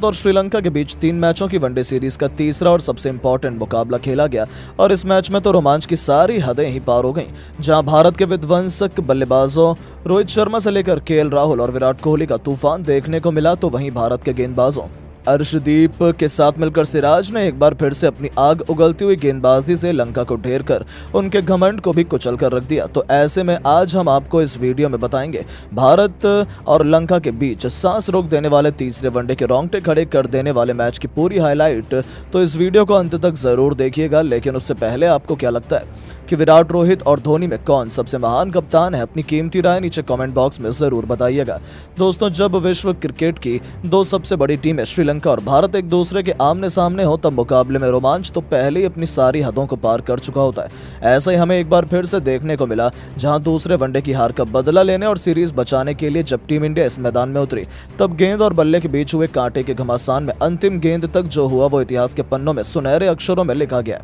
और श्रीलंका के बीच 3 मैचों की वनडे सीरीज का तीसरा और सबसे इंपॉर्टेंट मुकाबला खेला गया और इस मैच में तो रोमांच की सारी हदें ही पार हो गईं। जहां भारत के विध्वंसक बल्लेबाजों रोहित शर्मा से लेकर केएल राहुल और विराट कोहली का तूफान देखने को मिला, तो वहीं भारत के गेंदबाजों अर्शदीप के साथ मिलकर सिराज ने एक बार फिर से अपनी आग उगलती हुई गेंदबाजी से लंका को ढेर कर उनके घमंड को भी कुचल कर रख दिया। तो ऐसे में आज हम आपको इस वीडियो में बताएंगे भारत और लंका के बीच सांस रोक देने वाले तीसरे वनडे के रोंगटे खड़े कर देने वाले मैच की पूरी हाईलाइट। तो इस वीडियो को अंत तक जरूर देखिएगा, लेकिन उससे पहले आपको क्या लगता है कि विराट, रोहित और धोनी में कौन सबसे महान कप्तान है? अपनी कीमती राय नीचे कमेंट बॉक्स में जरूर बताइएगा। दोस्तों, जब विश्व क्रिकेट की 2 सबसे बड़ी टीमें श्रीलंका और भारत एक दूसरे के आमने सामने हो, तब मुकाबले में रोमांच तो पहले ही अपनी सारी हदों को पार कर चुका होता है। ऐसा ही हमें एक बार फिर से देखने को मिला, जहां दूसरे वनडे की हार का बदला लेने और सीरीज बचाने के लिए जब टीम इंडिया इस मैदान में उतरी, तब गेंद और बल्ले के बीच हुए कांटे के घमासान में अंतिम गेंद तक जो हुआ वो इतिहास के पन्नों में सुनहरे अक्षरों में लिखा गया।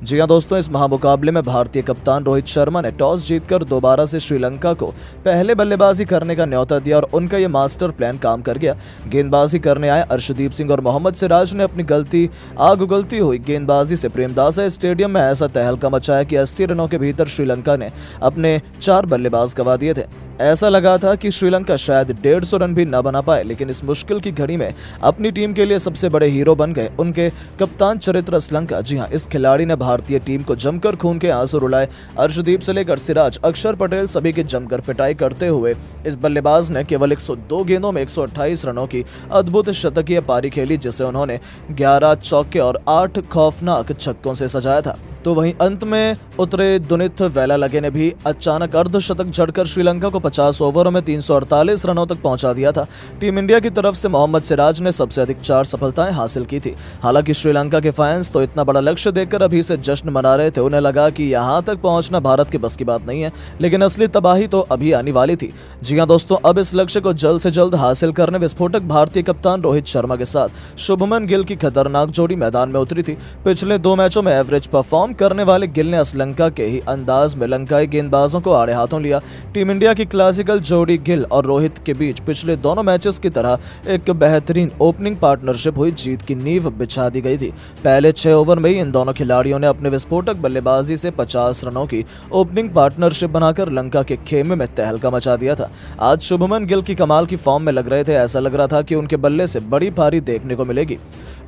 जी हां दोस्तों, इस महामुकाबले में भारतीय कप्तान रोहित शर्मा ने टॉस जीतकर दोबारा से श्रीलंका को पहले बल्लेबाजी करने का न्योता दिया और उनका ये मास्टर प्लान काम कर गया। गेंदबाजी करने आए अर्शदीप सिंह और मोहम्मद सिराज ने अपनी आग उगलती हुई गेंदबाजी से प्रेमदासा स्टेडियम में ऐसा तहलका मचाया कि 80 रनों के भीतर श्रीलंका ने अपने 4 बल्लेबाज गंवा दिए थे। ऐसा लगा था कि श्रीलंका शायद 150 रन भी न बना पाए, लेकिन इस मुश्किल की घड़ी में अपनी टीम के लिए सबसे बड़े हीरो बन गए उनके कप्तान चरित्र श्रीलंका। जी हां, इस खिलाड़ी ने भारतीय टीम को जमकर खून के आंसू रुलाए। अर्शदीप से लेकर सिराज, अक्षर पटेल सभी की जमकर पिटाई करते हुए इस बल्लेबाज ने केवल 102 गेंदों में 128 रनों की अद्भुत शतकीय पारी खेली, जिसे उन्होंने 11 चौके और 8 खौफनाक छक्कों से सजाया था। तो वहीं अंत में उतरे दुनित वेलालगे ने भी अचानक अर्धशतक जड़कर श्रीलंका को 50 ओवरों में 348 रनों तक पहुंचा दिया था। टीम इंडिया की तरफ से मोहम्मद सिराज ने सबसे अधिक 4 सफलताएं हासिल की थी। हालांकि श्रीलंका के फैंस तो इतना बड़ा लक्ष्य देखकर अभी से जश्न मना रहे थे। उन्हें लगा कि यहां तक पहुंचना भारत के बस की बात नहीं है, लेकिन असली तबाही तो अभी आने वाली थी। जी हां दोस्तों, अब इस लक्ष्य को जल्द से जल्द हासिल करने विस्फोटक भारतीय कप्तान रोहित शर्मा के साथ शुभमन गिल की खतरनाक जोड़ी मैदान में उतरी थी। पिछले 2 मैचों में एवरेज परफॉर्म करने वाले गिल ने श्रीलंका के ही अंदाज में लंकाई गेंदबाजों को आड़े हाथों लिया। टीम इंडिया की क्लासिकल जोड़ी गिल और रोहित के बीच पिछले दोनों मैचेस की तरह एक बेहतरीन ओपनिंग पार्टनरशिप हुई। जीत की नींव बिछा दी गई थी। पहले 6 ओवर में ही इन दोनों खिलाड़ियों ने अपने विस्फोटक बल्लेबाजी से 50 रनों की ओपनिंग पार्टनरशिप बनाकर लंका के खेमे में तहलका मचा दिया था। आज शुभमन गिल की कमाल की फॉर्म में लग रहे थे। ऐसा लग रहा था कि उनके बल्ले से बड़ी पारी देखने को मिलेगी।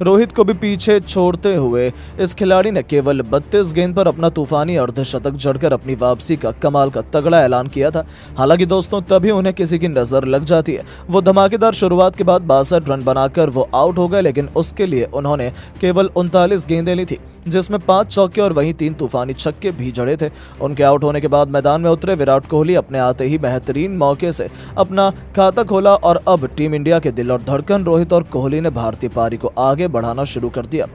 रोहित को भी पीछे छोड़ते हुए इस खिलाड़ी ने केवल 32 गेंद पर अपना तूफानी अर्धशतक जड़कर अपनी वापसी का कमाल का तगड़ा ऐलान किया था। हालांकि दोस्तों, तभी उन्हें किसी की नजर लग जाती है। वो धमाकेदार शुरुआत के बाद 62 रन बनाकर वो आउट हो गए, लेकिन उसके लिए उन्होंने केवल 39 गेंदें ली थी, जिसमें 5 चौके और वहीं 3 तूफानी छक्के भी जड़े थे। उनके आउट होने के बाद मैदान में उतरे विराट कोहली अपने आते ही बेहतरीन मौके से अपना खाता खोला और अब टीम इंडिया के दिल और धड़कन रोहित और कोहली ने भारतीय पारी को आगे बढ़ाना शुरू कर दिया।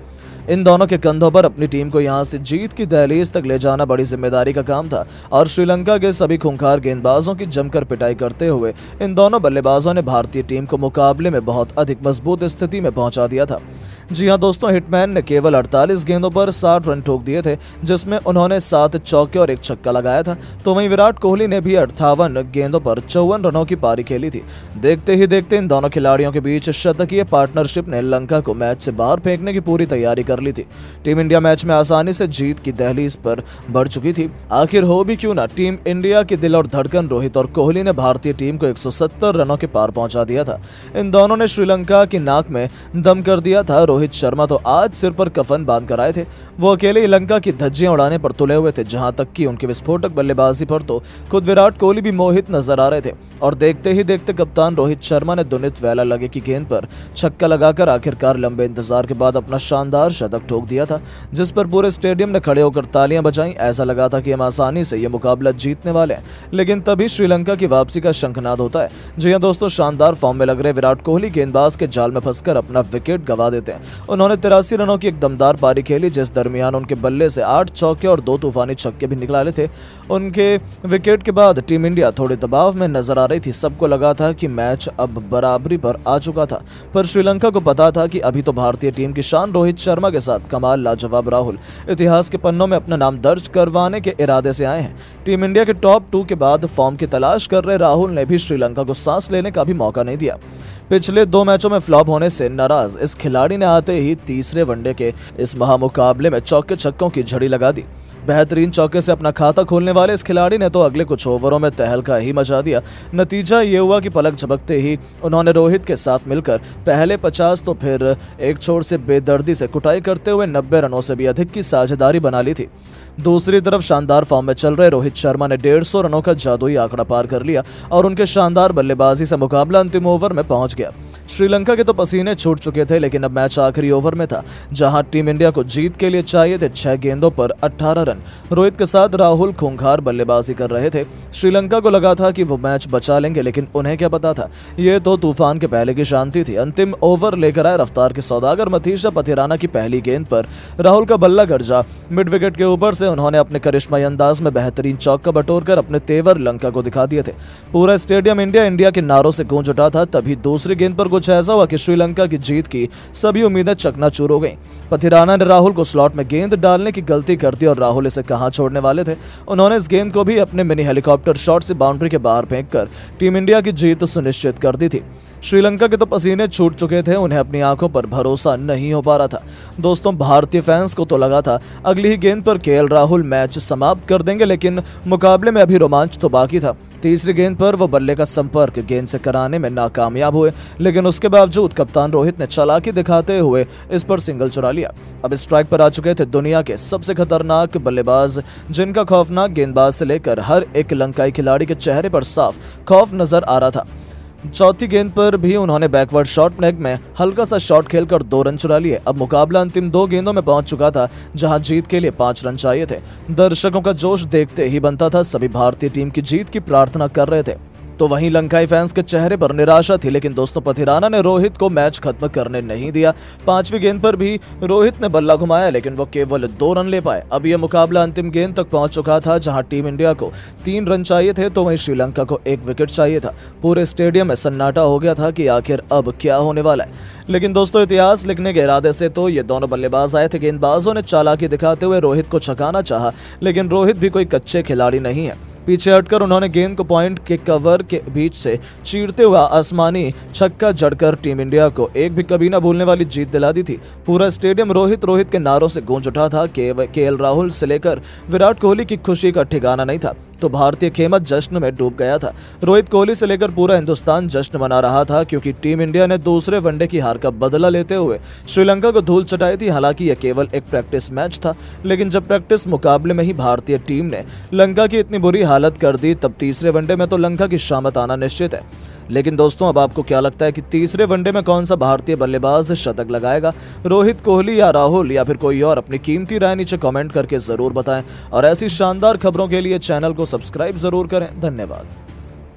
इन दोनों के कंधों पर अपनी टीम को यहां से जीत की दहलीज तक ले जाना बड़ी जिम्मेदारी का काम था और श्रीलंका के सभी खूंखार गेंदबाजों की जमकर पिटाई करते हुए इन दोनों बल्लेबाजों ने भारतीय टीम को मुकाबले में बहुत अधिक मजबूत स्थिति में पहुंचा दिया था। जी हां दोस्तों, हिटमैन ने केवल 48 गेंदों पर 60 रन ठोक दिए थे, जिसमें उन्होंने 7 चौके और 1 छक्का लगाया था। तो वहीं विराट कोहली ने भी 58 गेंदों पर 54 रनों की पारी खेली थी। देखते ही देखते इन दोनों खिलाड़ियों के बीच शतकीय पार्टनरशिप ने लंका को मैच से बाहर फेंकने की पूरी तैयारी कर ली थी। टीम इंडिया मैच में आसानी से जीत की दहलीज पर बढ़ चुकी थी। आखिर हो भी क्यों ना, टीम इंडिया के दिल और धड़कन रोहित और कोहली ने भारतीय टीम को 170 रनों के पार पहुंचा दिया था। इन दोनों ने श्रीलंका की नाक में दम कर दिया था। रोहित शर्मा तो आज सिर पर कफन बांध कर आए थे। वो अकेले लंका की धज्जियां उड़ाने पर तुले हुए थे, जहां तक कि उनके विस्फोटक बल्लेबाजी पर तो खुद विराट कोहली भी मोहित नजर आ रहे थे। और देखते ही देखते कप्तान रोहित शर्मा ने दुनित वेलालगे की गेंद पर छक्का लगाकर आखिरकार लंबे इंतजार के बाद अपना शानदार शतक ठोक दिया था, जिस पर पूरे स्टेडियम ने खड़े होकर तालियां बजाईं। ऐसा लगा था कि हम आसानी से यह मुकाबला जीतने वाले हैं, लेकिन तभी श्रीलंका की वापसी का शंखनाद होता है। जी हां दोस्तों, शानदार फॉर्म में लग रहे विराट कोहली गेंदबाज के जाल में फंसकर अपना विकेट गंवा देते हैं। उन्होंने 83 रनों की एक दमदार पारी खेली, जिस दरमियान उनके बल्ले से 8 चौके और 2 तूफानी छक्के भी निकाले थे। उनके विकेट के बाद टीम इंडिया थोड़े दबाव में नजर आ रही थी। सबको लगा था कि मैच अब बराबरी पर आ चुका था, पर श्रीलंका को पता था कि अभी तो भारतीय टीम की शान रोहित शर्मा के के साथ कमाल लाजवाब राहुल इतिहास के पन्नों में अपना नाम दर्ज करवाने के इरादे से आए हैं। टीम इंडिया के टॉप 2 के बाद फॉर्म की तलाश कर रहे राहुल ने भी श्रीलंका को सांस लेने का भी मौका नहीं दिया। पिछले 2 मैचों में फ्लॉप होने से नाराज इस खिलाड़ी ने आते ही तीसरे वनडे के इस महामुकाबले में चौके छक्कों की झड़ी लगा दी। बेहतरीन चौके से अपना खाता खोलने वाले इस खिलाड़ी ने तो अगले कुछ ओवरों में तहलका ही मचा दिया। नतीजा ये हुआ कि पलक झपकते ही उन्होंने रोहित के साथ मिलकर पहले 50 तो फिर एक छोर से बेदर्दी से कुटाई करते हुए 90 रनों से भी अधिक की साझेदारी बना ली थी। दूसरी तरफ शानदार फॉर्म में चल रहे रोहित शर्मा ने 150 रनों का जादुई आंकड़ा पार कर लिया और उनके शानदार बल्लेबाजी से मुकाबला अंतिम ओवर में पहुंच गया। श्रीलंका के तो पसीने छूट चुके थे, लेकिन अब मैच आखिरी ओवर में था, जहां टीम इंडिया को जीत के लिए चाहिए थे 6 गेंदों पर 18 रन। रोहित के साथ राहुल खूंखार बल्लेबाजी कर रहे थे। श्रीलंका को लगा था कि वो मैच बचा लेंगे, लेकिन उन्हें क्या पता था, ये तो तूफान के पहले की शांति थी। अंतिम ओवर लेकर आए रफ्तार के सौदागर मथीशा पथिराना की पहली गेंद पर राहुल का बल्ला गरजा। मिड विकेट के ऊपर से उन्होंने अपने करिश्माई अंदाज में बेहतरीन चौका बटोरकर अपने तेवर लंका को दिखा दिए थे। पूरा स्टेडियम इंडिया इंडिया के नारों से गूंज उठा था। तभी दूसरी गेंद पर कुछ ऐसा हुआ कि श्रीलंका की जीत की सभी उम्मीदें चकनाचूर हो गईं। पथिराना ने राहुल को स्लॉट में गेंद डालने की गलती कर दी और राहुल इसे कहां छोड़ने वाले थे। उन्होंने इस गेंद को भी अपने मिनी हेलीकॉप्टर शॉट से बाउंड्री के बाहर फेंककर टीम इंडिया की जीत सुनिश्चित कर दी थी। श्रीलंका के तो पसीने छूट चुके थे, उन्हें अपनी आंखों पर भरोसा नहीं हो पा रहा था। दोस्तों, भारतीय फैंस को तो लगा था अगली ही गेंद पर केएल राहुल मैच समाप्त कर देंगे, लेकिन मुकाबले में अभी रोमांच तो बाकी था। तीसरी गेंद पर वो बल्ले का संपर्क गेंद से कराने में नाकामयाब हुए, लेकिन उसके बावजूद कप्तान रोहित ने चालाकी दिखाते हुए इस पर सिंगल चुरा लिया। अब स्ट्राइक पर आ चुके थे दुनिया के सबसे खतरनाक बल्लेबाज, जिनका खौफनाक गेंदबाज से लेकर हर एक लंकाई खिलाड़ी के चेहरे पर साफ खौफ नजर आ रहा था। चौथी गेंद पर भी उन्होंने बैकवर्ड शॉट लेग में हल्का सा शॉट खेलकर 2 रन चुरा लिए। अब मुकाबला अंतिम 2 गेंदों में पहुंच चुका था, जहां जीत के लिए 5 रन चाहिए थे। दर्शकों का जोश देखते ही बनता था, सभी भारतीय टीम की जीत की प्रार्थना कर रहे थे। तो वहीं लंकाई फैंस के चेहरे पर निराशा थी, लेकिन दोस्तों पथिराना ने रोहित को मैच खत्म करने नहीं दिया। 5वीं गेंद पर भी रोहित ने बल्ला घुमाया, लेकिन वो केवल 2 रन ले पाए। अब यह मुकाबला अंतिम गेंद तक पहुंच चुका था, जहां टीम इंडिया को 3 रन चाहिए थे, तो वहीं श्रीलंका को 1 विकेट चाहिए था। पूरे स्टेडियम में सन्नाटा हो गया था कि आखिर अब क्या होने वाला है। लेकिन दोस्तों, इतिहास लिखने के इरादे से तो ये दोनों बल्लेबाज आए थे। गेंदबाजों ने चालाकी दिखाते हुए रोहित को छकाना चाहा, लेकिन रोहित भी कोई कच्चे खिलाड़ी नहीं है। पीछे हटकर उन्होंने गेंद को पॉइंट के कवर के बीच से चीरते हुए आसमानी छक्का जड़कर टीम इंडिया को एक भी कभी न भूलने वाली जीत दिला दी थी। पूरा स्टेडियम रोहित रोहित के नारों से गूंज उठा था। केएल राहुल से लेकर विराट कोहली की खुशी का ठिकाना नहीं था, तो भारतीय खेमत जश्न में डूब गया था। रोहित कोहली से लेकर पूरा हिंदुस्तान जश्न मना रहा था, क्योंकि टीम इंडिया ने दूसरे वनडे की हार का बदला लेते हुए श्रीलंका को धूल चटाई थी। हालांकि यह केवल एक प्रैक्टिस मैच था, लेकिन जब प्रैक्टिस मुकाबले में ही भारतीय टीम ने लंका की इतनी बुरी हालत कर दी, तब तीसरे वनडे में तो लंका की शामत आना निश्चित है। लेकिन दोस्तों, अब आपको क्या लगता है कि तीसरे वनडे में कौन सा भारतीय बल्लेबाज शतक लगाएगा? रोहित कोहली या राहुल या फिर कोई और? अपनी कीमती राय नीचे कमेंट करके जरूर बताएं और ऐसी शानदार खबरों के लिए चैनल को सब्सक्राइब जरूर करें। धन्यवाद।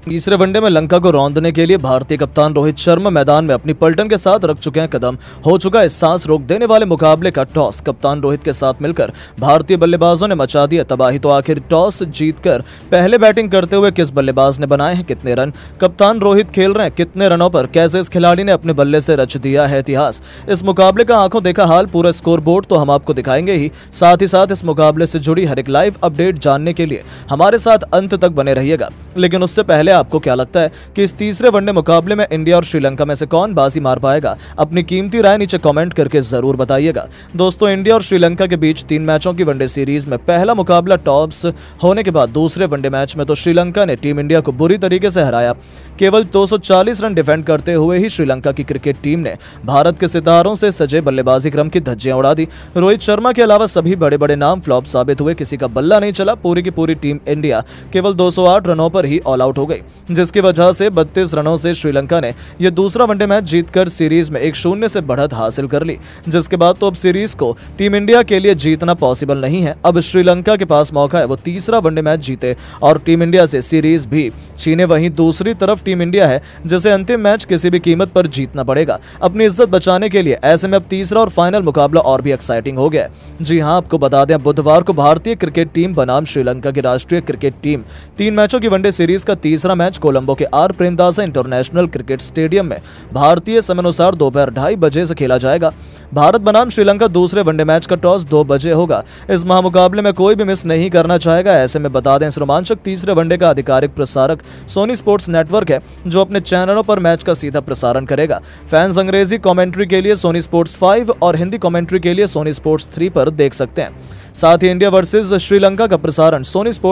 तीसरे वनडे में लंका को रौंदने के लिए भारतीय कप्तान रोहित शर्मा मैदान में अपनी पलटन के साथ रख चुके हैं कदम। हो चुका है सांस रोक देने वाले मुकाबले का टॉस। कप्तान रोहित के साथ मिलकर भारतीय बल्लेबाजों ने मचा दिया तबाही। तो आखिर टॉस जीतकर पहले बैटिंग करते हुए किस बल्लेबाज ने बनाए हैं कितने रन? कप्तान रोहित खेल रहे हैं कितने रनों पर? कैसे इस खिलाड़ी ने अपने बल्ले से रच दिया है इतिहास? इस मुकाबले का आंखों देखा हाल, पूरा स्कोर बोर्ड तो हम आपको दिखाएंगे ही साथ इस मुकाबले से जुड़ी हर एक लाइव अपडेट जानने के लिए हमारे साथ अंत तक बने रहिएगा। लेकिन उससे पहले आपको क्या लगता है कि इस तीसरे वनडे मुकाबले में इंडिया और श्रीलंका में से कौन बाजी मार पाएगा? अपनी कीमती राय नीचे कमेंट करके जरूर बताइएगा। दोस्तों, इंडिया और श्रीलंका के बीच 3 मैचों की वनडे सीरीज में पहला मुकाबला टॉस होने के बाद दूसरे वनडे मैच में तो श्रीलंका ने टीम इंडिया को बुरी तरीके से हराया। केवल 240 रन डिफेंड करते हुए ही श्रीलंका की क्रिकेट टीम ने भारत के सितारों से सजे बल्लेबाजी क्रम की धज्जियां उड़ा दी। रोहित शर्मा के अलावा सभी बड़े बड़े नाम फ्लॉप साबित हुए, किसी का बल्ला नहीं चला। पूरी की पूरी टीम इंडिया केवल 208 रनों पर ही ऑल आउट हो गई, जिसकी वजह से 32 रनों से श्रीलंका ने यह दूसरा वनडे मैच जीतकर सीरीज में 1-0 से बढ़त हासिल कर ली। जिसके बाद तो अब सीरीज को टीम इंडिया के लिए जीतना पॉसिबल नहीं है। अब श्रीलंका के पास मौका है वो तीसरा वनडे मैच जीते और टीम इंडिया से सीरीज भी छीने। वहीं दूसरी तरफ टीम इंडिया है जिसे अंतिम मैच किसी भी कीमत पर जीतना पड़ेगा अपनी इज्जत बचाने के लिए। ऐसे में अब तीसरा और फाइनल मुकाबला और भी एक्साइटिंग हो गया है। जी हां, आपको बता दें, बुधवार को भारतीय क्रिकेट टीम बनाम श्रीलंका की राष्ट्रीय क्रिकेट टीम 3 मैचों की वनडे सीरीज का तीसरा मैच कोलंबो के R Premadasa international cricket stadium में भारतीय समयानुसार दोपहर 2:30 बजे से खेला जाएगा। भारत बनाम श्रीलंका दूसरे वनडे मैच का टॉस 2 बजे होगा। इस महामुकाबले में कोई भी मिस नहीं करना चाहेगा। ऐसे में बता दें, इस रोमांचक तीसरे वनडे का आधिकारिक प्रसारक सोनी स्पोर्ट्स नेटवर्क है, जो अपने चैनलों पर मैच का सीधा प्रसारण करेगा। फैंस अंग्रेजी कमेंट्री के लिए सोनी स्पोर्ट्स 5 और हिंदी कमेंट्री के लिए सोनी स्पोर्ट्स 3 पर देख सकते हैं। साथ ही इंडिया वर्सेस श्रीलंका का प्रसारण सोनी स्पोर्ट्स